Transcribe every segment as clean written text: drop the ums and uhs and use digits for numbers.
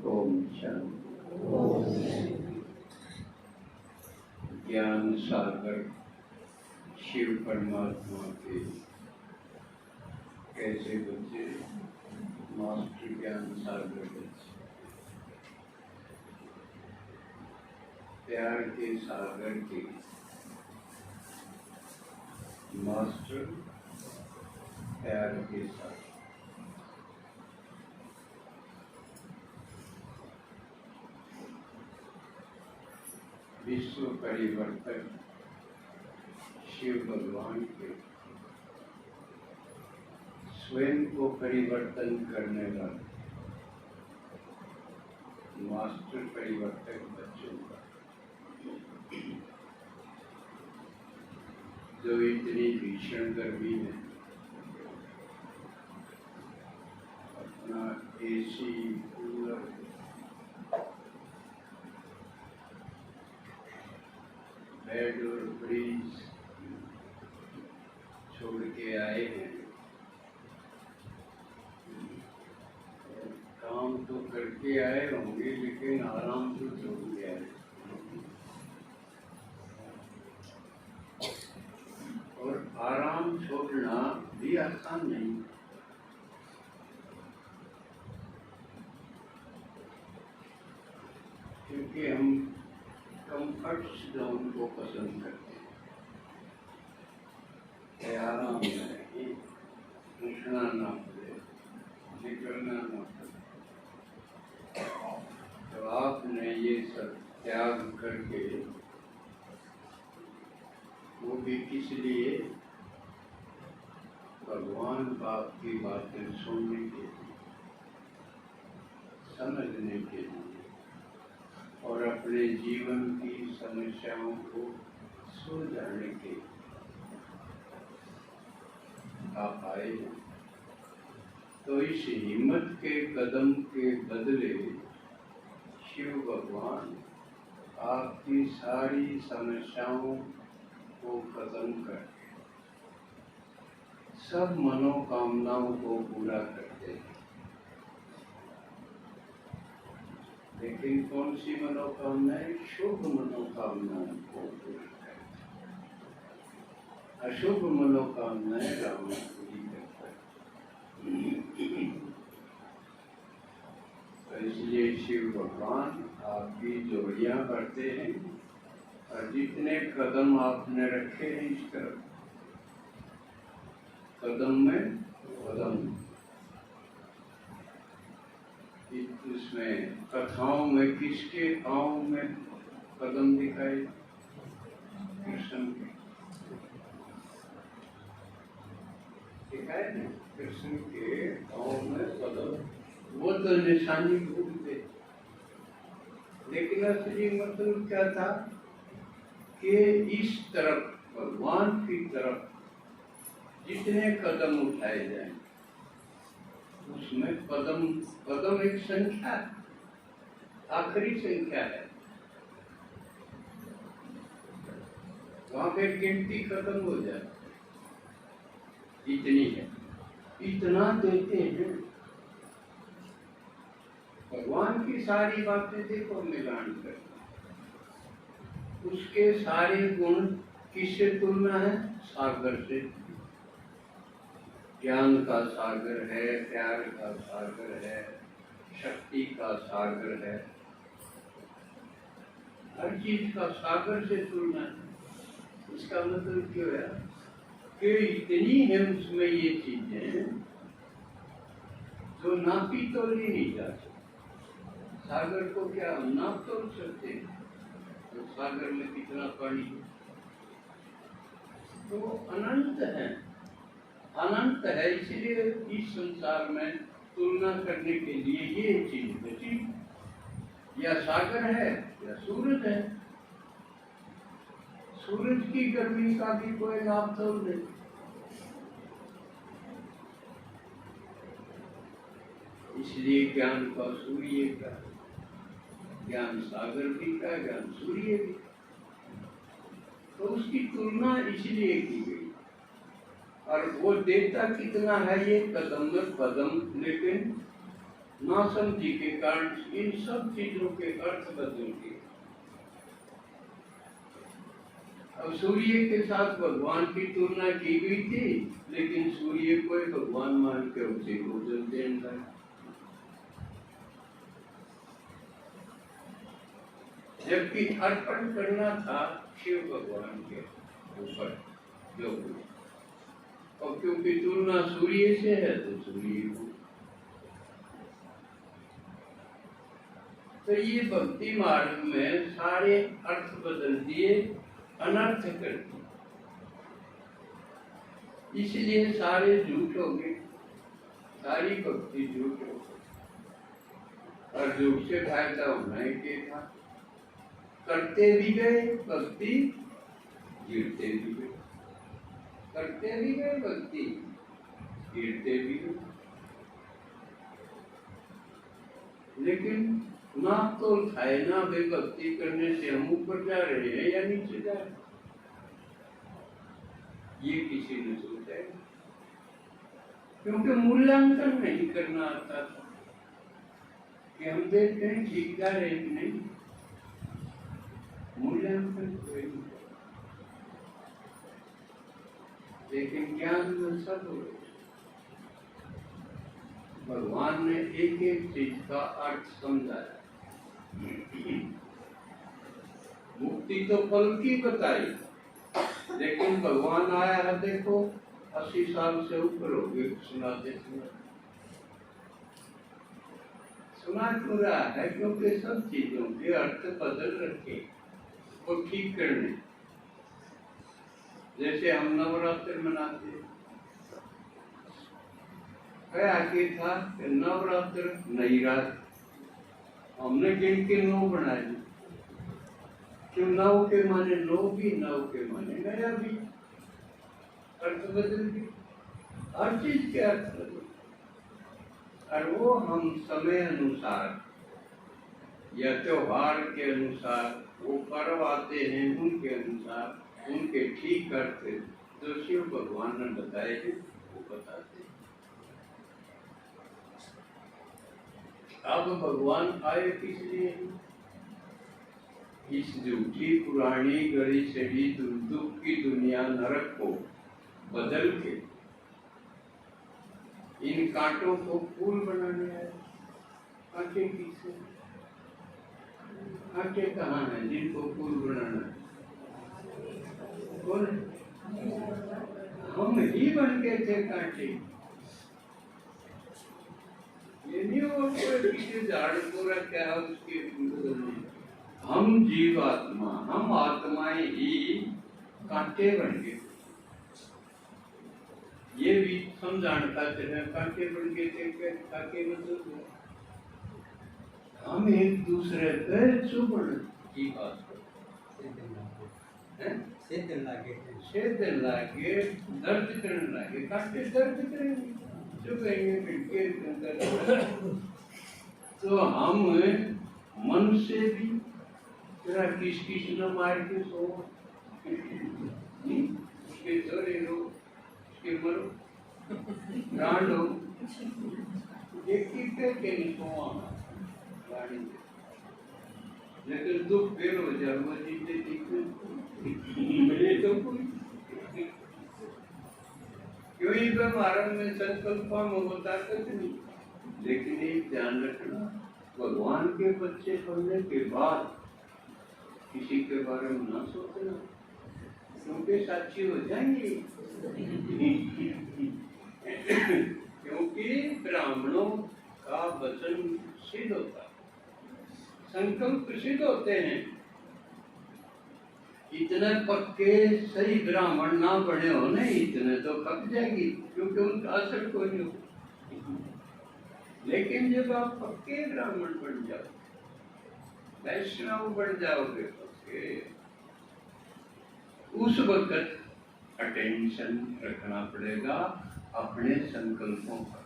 ओम शांति। ज्ञान सागर शिव परमात्मा के कैसे बच्चे मास्टर ज्ञान सागर बच्चे प्यार के सागर के मास्टर प्यार के सागर। विश्व परिवर्तक शिव भगवान के स्वयं को परिवर्तन करने वाले मास्टर परिवर्तक बच्चों का जो इतनी भीषण गर्मी में अपना एसी कूलर बेड और फ्रीज छोड़ के आए हैं। काम तो करके आए होंगे लेकिन आराम तो छोड़ के आए और आराम छोड़ना भी आसान नहीं। क्योंकि हम कंफर्ट जोन को पसंद करते हैं। आराम में उठना ना पड़े, निकलना ना पड़े। तो आपने ये सब त्याग करके वो भी किस लिए? भगवान बाप की बातें सुनने के लिए, समझने के लिए और अपने जीवन की समस्याओं को सुलझाने के आप आए हैं। तो इस हिम्मत के कदम के बदले शिव भगवान आपकी सारी समस्याओं को खत्म कर सब मनोकामनाओं को पूरा करते हैं। लेकिन कौन सी मनोकामनाएं? शुभ मनोकामनाओं को पूरा करते, अशुभ मनोकामनाएं रावण पूरी करता है। तो इसलिए शिव भगवान आपकी जोड़ियां करते हैं और जितने कदम आपने रखे हैं इस तरफ, कदम में कदम, इसमें कथाओं में किसके पाँव में कदम दिखाई? कृष्ण के दिखाए ना, कृष्ण के पाँव में कदम। वो तो निशानी भूल गए, लेकिन असली मतलब क्या था कि इस तरफ भगवान की तरफ जितने कदम उठाए जाएं उसमें कदम कदम एक संख्या है, आखिरी संख्या है। वहां पे गिनती खत्म हो जाए, इतनी है, इतना देते हैं। भगवान की सारी बातें देखो मिलान कर, उसके सारे गुण किससे तुलना है? सागर से। ज्ञान का सागर है, प्यार का सागर है, शक्ति का सागर है, हर चीज का सागर से तुलना है। इसका मतलब क्यों है कि इतनी है उसमें ये चीजें जो नापी तोली नहीं जा सकती। सागर को क्या हम नाप तोल सकते हैं? तो सागर में कितना पानी, तो अनंत है, अनंत है। इसलिए इस संसार में तुलना करने के लिए ये चीज बची, या सागर है या सूरज है। सूरज की गर्मी का भी कोई नाप तोल नहीं। इसलिए ज्ञान का सूर्य का, ज्ञान सागर भी का, ज्ञान सूर्य भी, तो उसकी तुलना इसलिए की गई। और वो देता कितना है? ये कदम में कदम, लेकिन नासमझी के कारण इन सब चीजों के अर्थ बदल गए। अब सूर्य के साथ भगवान की तुलना की गई थी, लेकिन सूर्य को भगवान मान के उसे को जल देना है। जबकि अर्पण करना था शिव भगवान के ऊपर जो, और क्योंकि तुलना सूर्य से है तो सूर्य को। तो ये भक्ति मार्ग में सारे अर्थ बदल दिए, अनर्थ कर दिए, इसलिए सारे झूठ हो गए, सारी भक्ति झूठ हो गई। और झूठ से फायदा होना ही क्या था, करते भी गए भक्ति, गिरते भी गए, करते भी गए भक्ति, गिरते भी गए। लेकिन ना तो है ना वे भक्ति करने से हम ऊपर जा रहे हैं या नीचे जा रहे हैं, ये किसी ने सोचा है? क्योंकि मूल्यांकन नहीं करना आता था कि हम देखते हैं ठीक जा रहे हैं कि नहीं, मूल्यांकन कोई नहीं। लेकिन ज्ञान में सब हो रहे, भगवान ने एक एक चीज का अर्थ समझाया। मुक्ति तो फल की बताई, लेकिन भगवान आया है, देखो 80 साल से ऊपर हो गए, सुनाते सुना क्यों रहा है? क्योंकि सब चीजों के अर्थ बदल रखे वो ठीक करने। जैसे हम नवरात्र मनाते हैं, क्या आगे था कि नवरात्र नई रात, हमने गिन के 9 बनाए, क्यों 9 के माने 9 भी, 9 के माने नया भी, अर्थ बदल गए, हर चीज के अर्थ बदल। और वो हम समय अनुसार या त्योहार के अनुसार वो पर्व आते हैं, उनके अनुसार उनके ठीक अर्थ जो शिव भगवान ने बताए हैं वो बताते हैं। अब भगवान आए किस लिए? इस झूठी पुरानी गड़ी सड़ी दुख की दुनिया नरक को बदल के इन कांटों को फूल बनाने आए। कांटे किससे? कांटे कहाँ हैं जिनको फूल बनाना है? कौन? हम ही बन गए थे कांटे। ये नहीं हो किसी झाड़ पूरा क्या उसके, हम जीवात्मा, हम आत्माएं ही कांटे बन गए। ये भी समझाना चाहते हैं, कांटे बन गए थे, कांटे मतलब हम एक दूसरे पे चुभन की बात से लागे दर्द करने लगे, कांटे दर्द करेंगे, चुभेंगे। तो हम मन से भी तेरा किस न मार के सो, उसके जोरे लो, उसके मरो, प्राण लो, एक के नहीं सोआ, लेकिन दुख फिर हो जाए, वो जीते दिखते मिले तो कोई क्यों ही मारन में संकल्प में होता कुछ नहीं। लेकिन एक ध्यान रखना, भगवान के बच्चे बनने के बाद किसी के बारे में ना सोचना, क्योंकि साक्षी हो जाएंगे। क्योंकि ब्राह्मणों का वचन सिद्ध होता है, संकल्प सिद्ध होते हैं। इतने पक्के सही ब्राह्मण ना बने हो ना, इतने तो खप जाएगी, क्योंकि उनका असर कोई नहीं हो। लेकिन जब आप पक्के ब्राह्मण बन जाओ, वैष्णव बन जाओगे पक्के, उस वक्त अटेंशन रखना पड़ेगा अपने संकल्पों पर,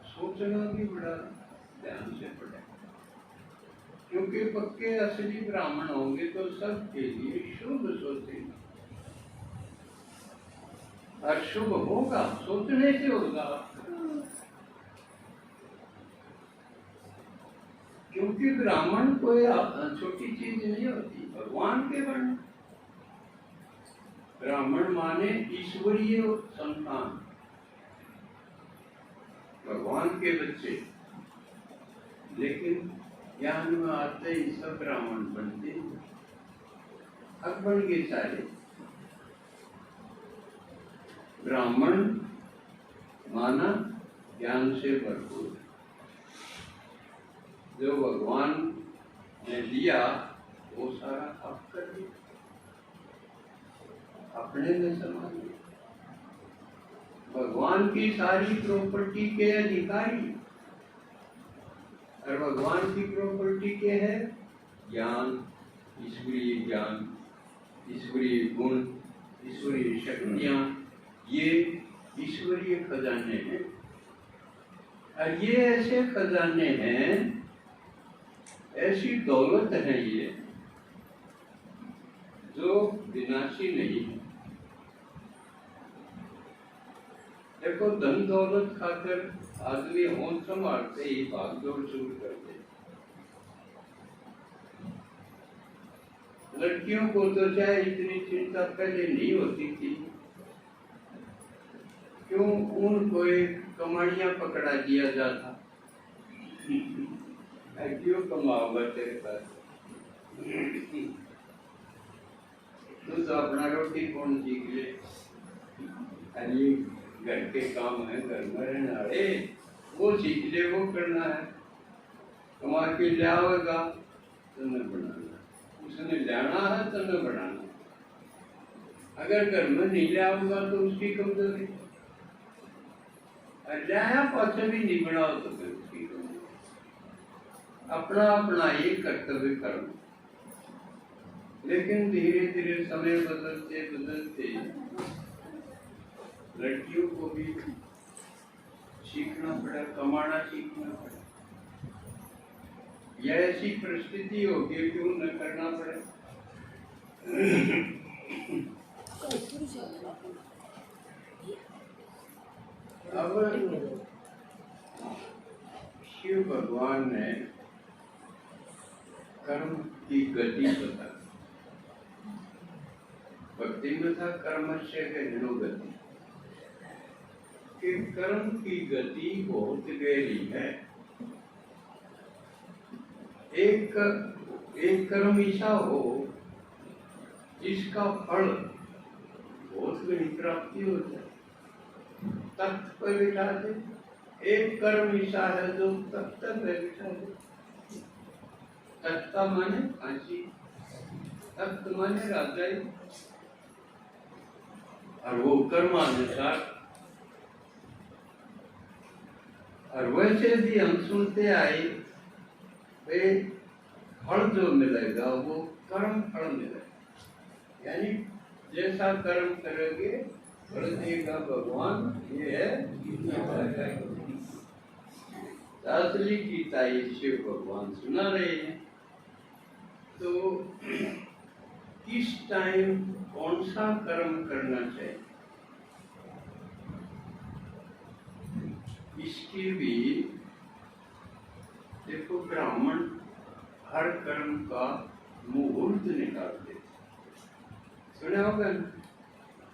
सोचना भी बड़ा ध्यान से पड़ेगा। क्योंकि पक्के असली ब्राह्मण होंगे तो सबके लिए शुभ सोचेंगे, और शुभ होगा सोचने से होगा। क्योंकि ब्राह्मण कोई छोटी चीज नहीं होती, भगवान के वर्ण। ब्राह्मण माने ईश्वरीय संतान, भगवान के बच्चे। लेकिन ज्ञान में आते ही सब ब्राह्मण बनते, अब बन गए सारे। ब्राह्मण माना ज्ञान से भरपूर, जो भगवान ने दिया वो सारा आप कर दिया, अपने में समा लिया। भगवान की सारी प्रॉपर्टी के अधिकारी, और भगवान की प्रॉपर्टी के है ज्ञान, ईश्वरीय ज्ञान, ईश्वरीय गुण, ईश्वरीय शक्तियां। ये ईश्वरीय खजाने हैं, और ये ऐसे खजाने हैं, ऐसी दौलत है ये जो विनाशी नहीं है। देखो, धन दौलत खाकर आदमी होश संभालते ही भागदौड़ शुरू कर दे। लड़कियों को तो चाहे इतनी चिंता पहले नहीं होती थी, क्यों उनको एक कमानियां पकड़ा दिया जाता, क्यों कमाओगा तेरे पास, तू तो अपना रोटी कौन सीख ले, अरे घर के काम है, घर में रहना, अरे वो सीख ले, वो करना है, कमा के ले आवेगा तो न बनाना, उसने लाना है तो न बनाना। अगर घर में नहीं ले आऊंगा तो उसकी कमजोरी, लाया पाछा भी नहीं बनाओ तो फिर उसकी कमजोरी। अपना अपना ये कर्तव्य कर्म। लेकिन धीरे धीरे समय बदलते बदलते लड़कियों को भी सीखना पड़ा, कमाना सीखना पड़ा। यह ऐसी परिस्थिति होगी क्यों न करना पड़े। अब शिव भगवान ने कर्म की गति बता, भक्ति में था कर्मस्य गहनो गति, कि कर्म की गति बहुत गहरी है। एक कर्म ऐसा हो जिसका फल बहुत बड़ी प्राप्ति हो जाए, तख्त पर बिठा दे। एक कर्म ऐसा है जो तख्त पर बिठा दे। तख्ता माने फांसी, तख्त माने राजाई, और वो कर्मानुसार। और वैसे भी हम सुनते आए, फल जो मिलेगा वो कर्म फल मिलेगा, यानी जैसा कर्म करोगे फल देगा भगवान। ये है असली गीता, ये शिव भगवान सुना रहे हैं। तो किस टाइम कौन सा कर्म करना चाहिए, इसकी भी देखो, ब्राह्मण हर कर्म का मुहूर्त निकालते, सुना होगा।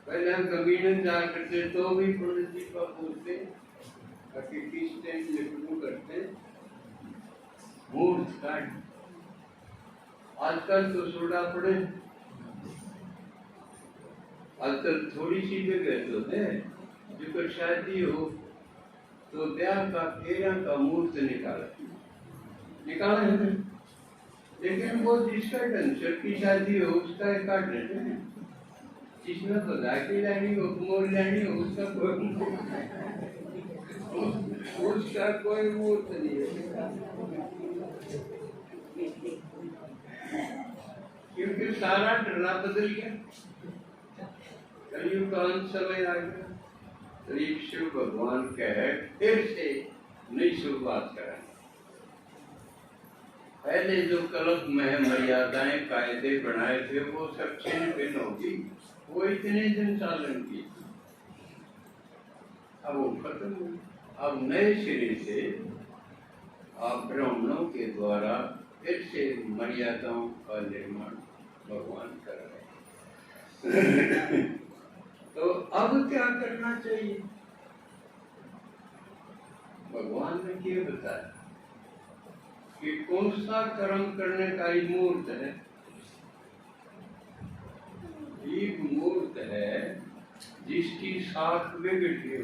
पहले हम कबीरन जा करते तो भी पंडित जी का पूछते कि किस टाइम शुरू करते मुहूर्त का। आजकल तो सोडा पड़े, आजकल थोड़ी सी जगह तो है जो शादी हो तो ब्याह का 13 का मुहूर्त निकाला है। लेकिन वो जिसका ढंग की शादी हो उसका एक काट लेते हैं, जिसमें बधाई लेनी हो, मोर लेनी हो, उसका कोई मुहूर्त नहीं है, क्योंकि सारा डरना बदल गया, कलयुग का अंत समय आ गया। तो शिव भगवान कहे फिर से नई शुरुआत करें। पहले जो कल्प में मर्यादाएं कायदे बनाए थे वो सब छिन्न होगी, वो इतने दिन चालन की, अब वो खत्म हुई। अब नए सिरे से आप ब्राह्मणों के द्वारा फिर से मर्यादाओं का निर्माण भगवान कर रहे हैं। तो अब क्या करना चाहिए? भगवान ने क्या बताया कि कौन सा कर्म करने का ही मुहूर्त है? एक मुहूर्त है जिसकी शाख बिगड़ गई।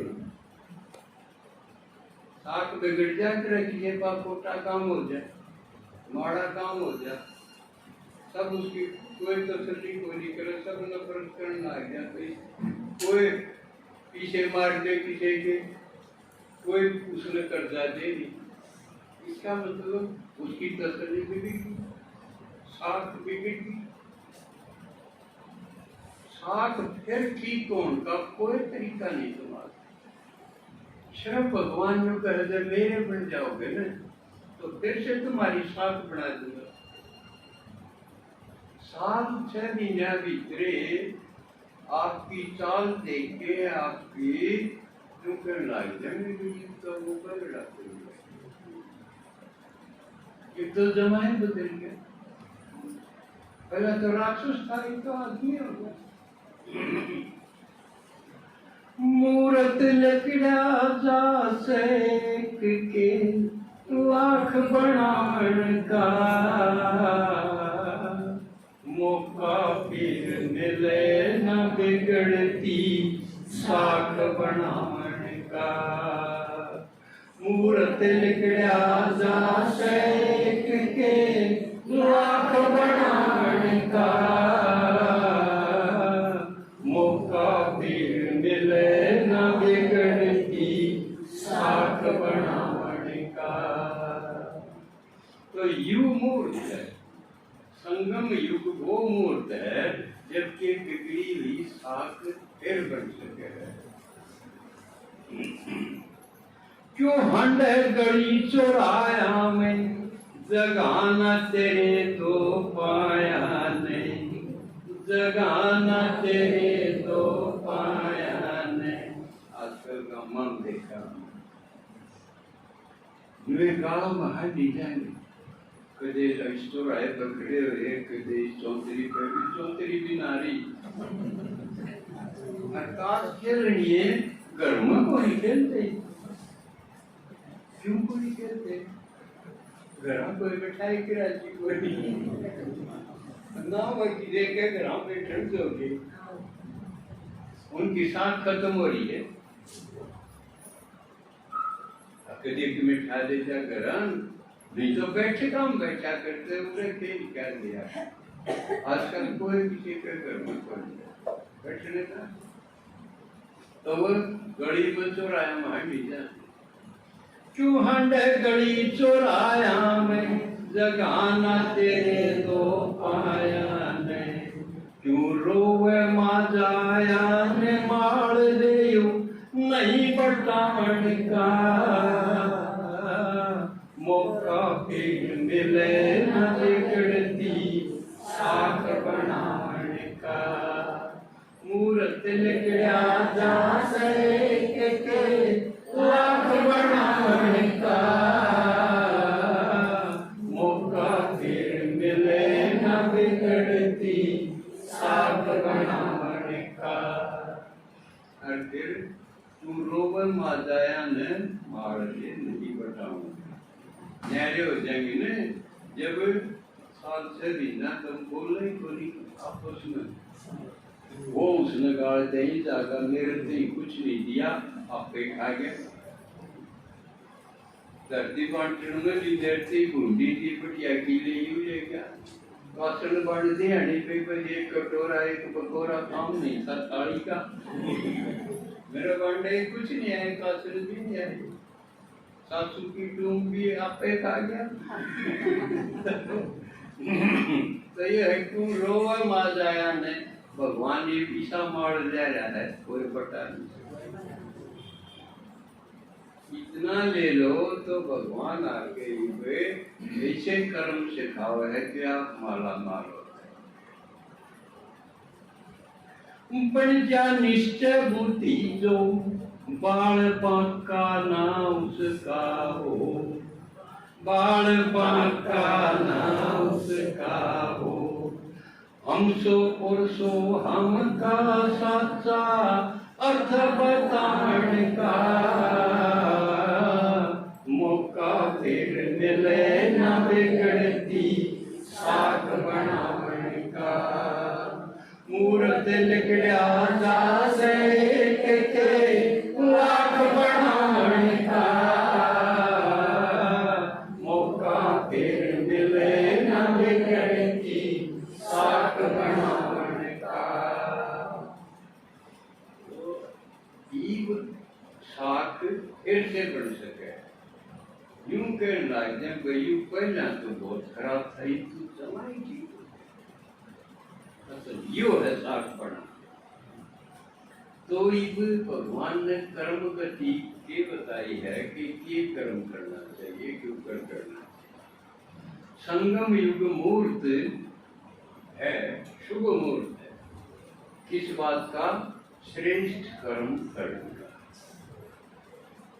शाख बिगड़ जाए तो रखिए खोटा काम हो जाए, माड़ा काम हो जाए, सब उसकी कोई तसल्ली कोई नहीं करे, सब नफरत करने लग जाए, कोई पीछे मार दे किसी के, कोई उसने कर्जा दे नहीं। इसका मतलब उसकी तसल्ली बिगड़ गई, शाख बिगड़ गई। शाख फिर ठीक होने का कोई तरीका नहीं तुम्हारा। सिर्फ भगवान जो कह दे मेरे बन जाओगे ना, तो फिर से तुम्हारी शाख बना दूंगा। साल 6 महीने भीतरे आपकी चाल देख के आपकी जो कर लग जाएंगे तो वो कर लड़ाते ये तो जमाने बदल गए। पहले तो राक्षस था, ये तो आदमी हो गया। मूरत लकड़ा जा सेक के लाख बनावन का, मौका फिर मिले न बिगड़ती साख बनावन का। मूरत लकड़ा जा सेक के लाख बनावन का, मौका फिर मिले न बिगड़ती साख बनावन का। तो युग मुहूर्त है, संगम युग वो मुहूर्त है जबकि बिगड़ी हुई साख फिर बन सके। क्यों हंड गली चौराया में जगाना तेरे तो पाया नहीं, जगाना तेरे तो पाया नहीं। आजकल का मन देखा गाँव बाहर डिजाइन कदे स्टोर आए पकड़े हुए, कदे चौंतरी पे भी, चौंतरी भी नारी आकाश खेल रही है, घर में को नहीं खेलते। क्यों को नहीं खेलते? घर में कोई बैठाई के राजी कोई नहीं ना, वही देखे घर पे ठंड होगी, उनकी सांस खत्म हो रही है। कभी मिठा दे जा घर, नहीं तो बैठे काम बैठा करते उन्हें खेल कर दिया। आजकल कोई किसी के घर में कोई बैठने का, तो वो गड़ी में चौराया वहां लीजा। क्यों हंड गड़ी चौराया में जगाना तेरे तो पाया नहीं, क्यों रोवे माजाया ने मार देयो नहीं बटावन का, मौका फिर मिले न बिगड़ती साख बनावन का। मूरत लकड़ा जा सेक के लाख बनावन का, मौका फिर मिले न बिगड़ती साख बनावन का। और फिर तू रोवन माजाया ने मार दे नहीं बटाऊंगा। न्यारे हो जाएंगे ना जब साल से महीना तुम बोल नहीं बोली आपस में, वो उसने गाल दही जाकर मेरे से कुछ नहीं दिया, आपे खा गया। धरती बांटने में भी धरती बूंदी थी बढ़िया की ले क्या कासन बन दिहाड़ी पे एक कटोरा एक पकौड़ा काम नहीं था थाली का। मेरा बांटे कुछ नहीं आया, कासन भी नहीं आए, सासू की टूम भी आपे खा गया। तो ये है क्यों रोवा माजाया ने, भगवान ये पीछा मार ले रहा है, कोई पता नहीं। इतना ले लो तो भगवान आगे हुए ऐसे कर्म सिखाओ है कि आप माला माल हो। बन जा निश्चय बुद्धि जो बाल का ना उसका हो, बालपन का ना उसका हो, हमसो पुरसो हम का साचा अर्थ बताने का, मौका फिर मिले न बिगड़ती साख बनाने का, मूर्त निकलिया जा से लाख बनाने का, मौका फिर मिले न बिगड़ती साख बनाने का। ईव साख फिर से बन सके, यूं कहने लग जाए भाई पहला तो बहुत खराब थी, तू जमाई थी। असल यो है साख पढ़ना। तो इब भगवान ने कर्म गति ये बताई है कि ये कर्म करना चाहिए, क्यों कर करना चाहिए। संगम युग मुहूर्त है, शुभ मुहूर्त है, किस बात का? श्रेष्ठ कर्म करने का।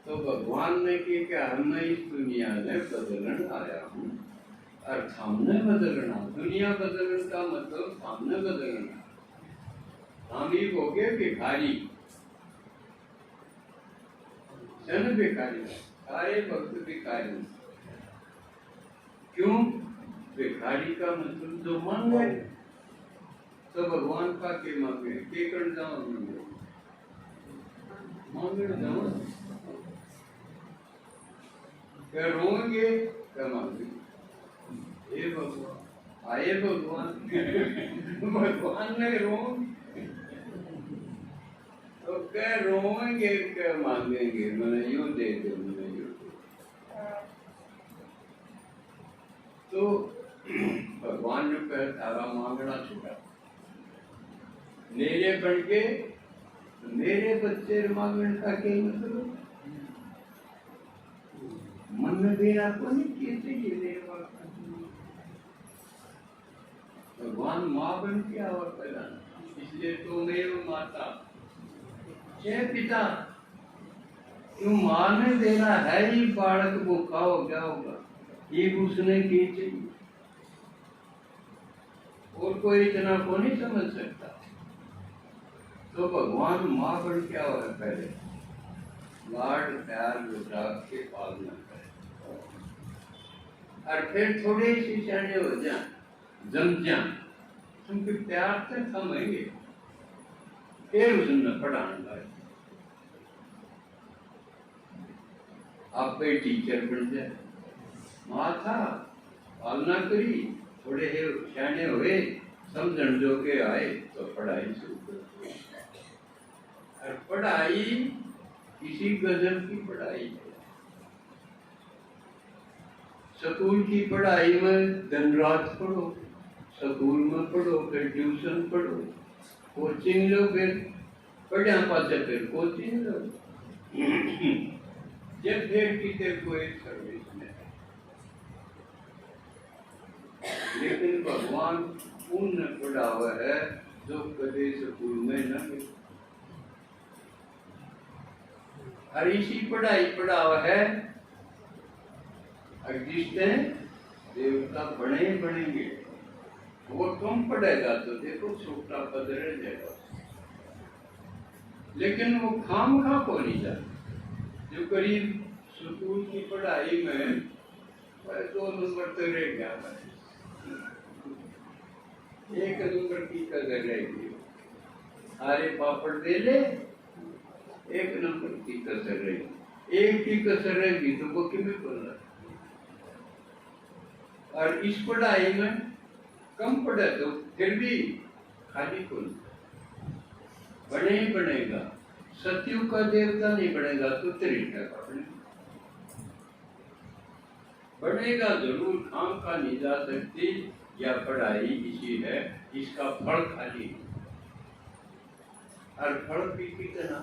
तो भगवान ने क्या हम इस दुनिया में बदलन आया हूँ और सामने बदलना। दुनिया बदलने का मतलब सामने बदलना। हम ही हो गए भिखारी, जन भिखारी, सारे भक्त भिखारी। क्यों? भिखारी का मतलब जो मांगे, तो भगवान का के मांगे, के कर जाओ मांगे जाओ, क्या रोएंगे क्या मांगे? हे भगवान, आए भगवान भगवान ने रोएंगे तो क्या रोएंगे क्या मांगेंगे? मैंने यूं दे दो, मैंने यूं दे। तो भगवान जो कह तारा मांगना छुड़ा, मेरे बन के मेरे बच्चे मांगने का क्या मतलब? मन में मेरा को नहीं कैसे ये देवा। भगवान माँ बन के आवा पैदा, इसलिए तो मेरे माता जय पिता। क्यों? माँ ने देना है ही, बालक भूखा हो गया होगा, ये उसने की चाहिए, और कोई इतना को नहीं समझ सकता। तो भगवान माँ बन के आवा पहले, लाड प्यार लुटा के पालना करे, और फिर थोड़े से चढ़े हो जा जम जा, क्योंकि प्यार से थमेंगे, फिर उसने पढ़ाने लगे। आप पे टीचर बन जाए, माँ था पालना करी, थोड़े सियाने हुए, समझण जो के आए, तो पढ़ाई शुरू कर। और पढ़ाई किसी गजल की पढ़ाई है। स्कूल की पढ़ाई में दिन रात पढ़ो, स्कूल में पढ़ो, फिर ट्यूशन पढ़ो, कोचिंग लो, फिर पढ़ा पाते फिर कोचिंग लो, जब फिर किसी कोई सर्विस में। लेकिन भगवान पूर्ण पढ़ा हुआ है जो कभी स्कूल में न गए, और इसी पढ़ाई पढ़ा हुआ है जिसने देवता बने बनेंगे। वो कम पढ़ेगा तो देखो छोटा पद रह जाएगा, लेकिन वो खाम खा को नहीं जाता। जो करीब स्कूल की पढ़ाई में 2 नंबर तो रह गया, 1 नंबर की कदर रहेगी, सारे पापड़ दे ले, 1 नंबर की कसर रहेगी, 1 की कसर रहेगी तो वो किमें बोलना। और इस पढ़ाई में कम पढ़े तो फिर भी खाली कौन बने ही बनेगा। सतयुग का देवता नहीं बनेगा तो त्रेता का बनेगा जरूर, खाम का नहीं जा सकती। या पढ़ाई इसी है, इसका फल खाली, और फल भी कितना।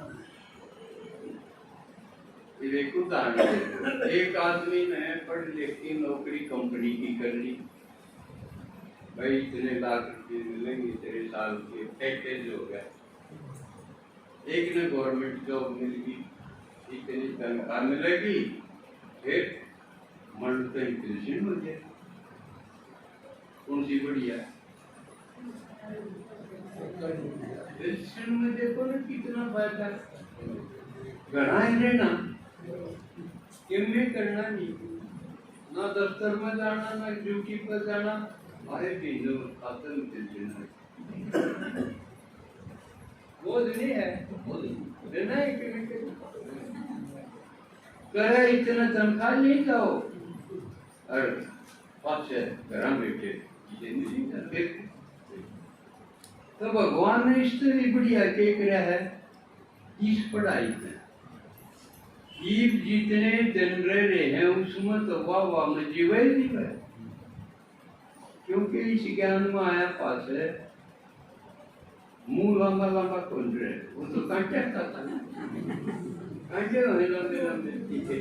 एक उदाहरण, एक आदमी ने पढ़ लिख के नौकरी कंपनी की कर ली, भाई इतने लाख रुपये मिलेंगे तेरे साल के, पैकेज हो गया। एक ने गवर्नमेंट जॉब मिल गई, इतनी तनख्वाह मिलेगी, फिर मन कहीं कृष्ण हो जाए, कौन सी बढ़िया? कृष्ण में देखो ना कितना फायदा है, घना ही रहना, किमें करना नहीं, ना दफ्तर में जाना, ना ड्यूटी पर जाना, भाई भी आतन बोझ नहीं है, रहना है कि करे इतना तनख्वाह नहीं जाओ और पाँच घर बैठे तो भगवान ने इस तरह बढ़िया क्या किया है इस पढ़ाई में जीव जितने दिन रहे हैं उसमें तो वाह वाह में जीव ही जीव है, क्योंकि इस ज्ञान में आया पास है मुंह लंबा लंबा खोल रहे, वो तो कांटे खाता ना, कांटे होने लंबे लंबे, ठीक है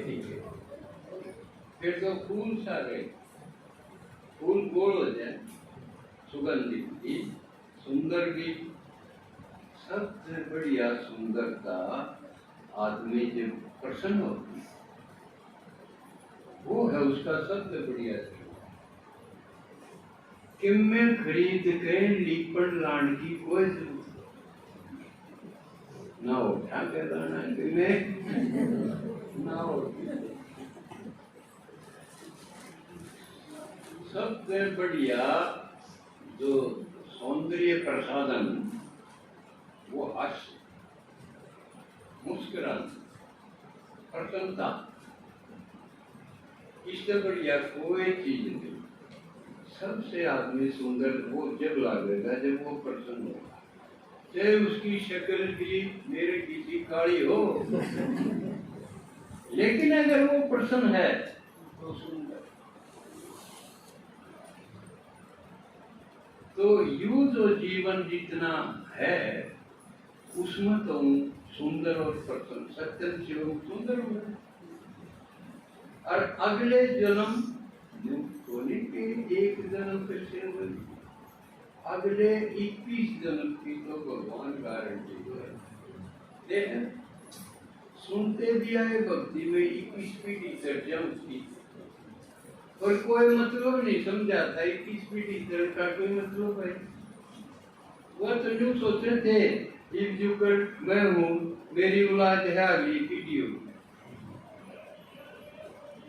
फिर तो फूल सारे फूल गोल हो जाए, सुगंधित भी सुंदर भी, सबसे बढ़िया सुंदरता आदमी जब प्रसन्न होती है वो है उसका सबसे बढ़िया कि मैं खरीद के लीपन लाने की कोई जरूरत ना हो, क्या कहना कि मैं ना हो। सबसे बढ़िया जो सौंदर्य प्रसाधन वो हास्य, मुस्कुराना, प्रसन्नता, इससे बढ़िया कोई चीज नहीं। सबसे आदमी सुंदर वो जब लगेगा जब वो प्रसन्न होगा, चाहे उसकी शक्ल भी मेरे किसी काली हो लेकिन अगर वो प्रसन्न है तो सुंदर। तो यू जो जीवन जितना है उसमें तो सुंदर और प्रसन्न सत्य शिव सुंदर हुए और अगले जन्म होने के एक जन्म से अगले 21 जन्म की तो भगवान गारंटी है। सुनते भी आए भक्ति में 21 पीढ़ी चर्चा उसकी, और कोई मतलब नहीं समझा था 21 पीढ़ी चर्चा का कोई मतलब है। वो तो यूं सोचते थे इस युग मैं हूँ, मेरी औलाद है अगली पीढ़ी होगी,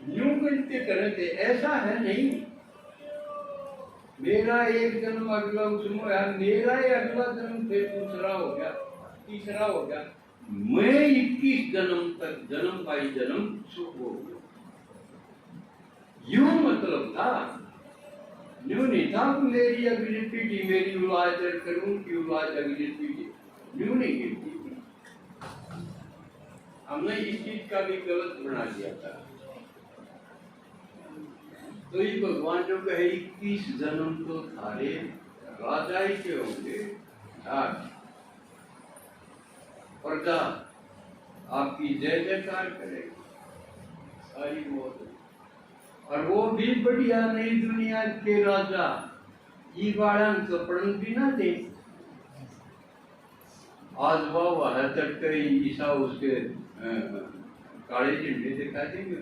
यूं कहते करे थे, ऐसा है नहीं। मेरा एक जन्म अगला उसमें मेरा ही अगला जन्म फिर दूसरा हो गया, तीसरा हो गया, मैं 21 जन्म तक जन्म बाई जन्म सुख हो गया। यूं मतलब था, यूं नहीं था मेरी अगली पीढ़ी मेरी औलाद करूं की औलाद अगली पीढ़ी, यूं नहीं गिरती। हमने इस चीज का भी गलत बना दिया था। तो ये भगवान जो कहे 21 जन्म तो थारे राजा ही के होंगे, प्रजा आपकी जय जयकार करेगी सारी मौत, और वो भी बढ़िया नई दुनिया के राजा ये बाड़ा तो प्रण भी ना दे। आज वह है तक ईसा उसके काले झंडे दिखा देंगे,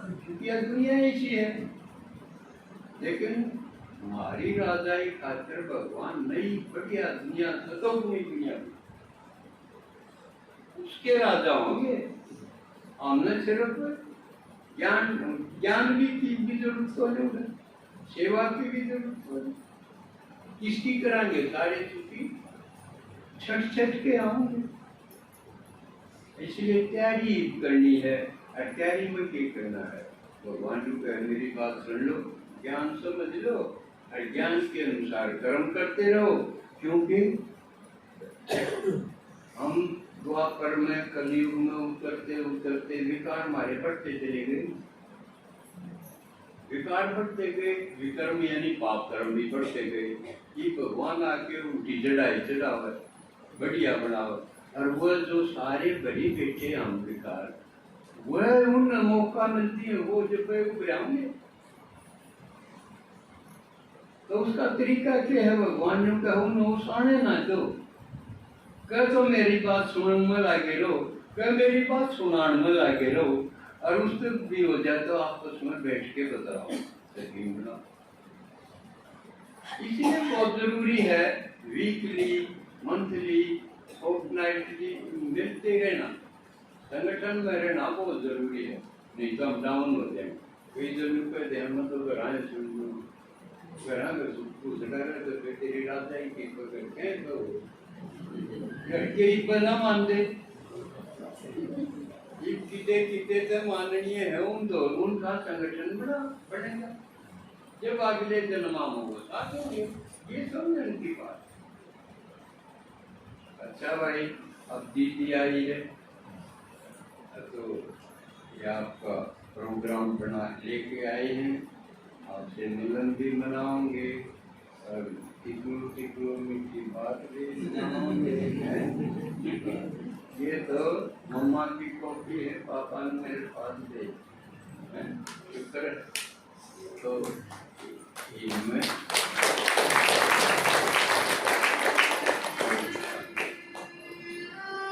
क्योंकि दुनिया ऐसी है। लेकिन हमारी राजाई खातिर भगवान नई बढ़िया दुनिया सतोगुनी दुनिया उसके राजा होंगे। हमने सिर्फ ज्ञान की जरूरत हो, सेवा की भी जरूरत हो, किसकी कराएंगे? सारे चुकी छठ छठ के आऊंगे, इसलिए तैयारी करनी है। तैयारी में क्या करना है? भगवान जो कहे मेरी बात सुन लो, ज्ञान समझ लो और ज्ञान के अनुसार कर्म करते रहो, क्योंकि हम द्वापर में कलयुग में उतरते उतरते विकार हमारे बढ़ते चले गए, विकार बढ़ते गए, विकर्म यानी पाप कर्म भी बढ़ते गए। ये भगवान आके उठी चढ़ाई चढ़ावे, बढ़िया बनाओ, और वो जो सारे बड़ी बेटे हम विकार वह उन मौका मिलती है वो जब उभराएंगे। तो उसका तरीका क्या है? भगवान ने कहा उन्हें ना दो, कह तो मेरी बात सुनने में लागे लो, कह मेरी बात सुनाने में लागे लो, और उससे भी हो जाए तो आपस में बैठ के बताओ, स्कीम बनाओ। इसलिए बहुत जरूरी है वीकली, मंथली, फोर्टनाइटली मिलते रहना, संगठन में रहना बहुत जरूरी है, नहीं तो हम डाउन हो जाएंगे। कई जरूर पे ध्यान मत तो कराए सुन करा कर कुछ डर तो फिर तेरी रात आई कि करके तो लड़के ही बना मान दे, ये किते तो माननीय है उन दोनों उनका संगठन बड़ा बढ़ेगा। जब अगले जन्मा होगा साथ होंगे, ये समझने की बात। अच्छा भाई, अब दीदी आई है तो ये आपका प्रोग्राम बना लेके आए हैं, आपसे मिलन भी मनाओगे और टिकू मीठी बात भी सुनाओगे। ये तो मम्मा की कॉपी है, पापा ने मेरे पास दे शुक्र। तो इनमें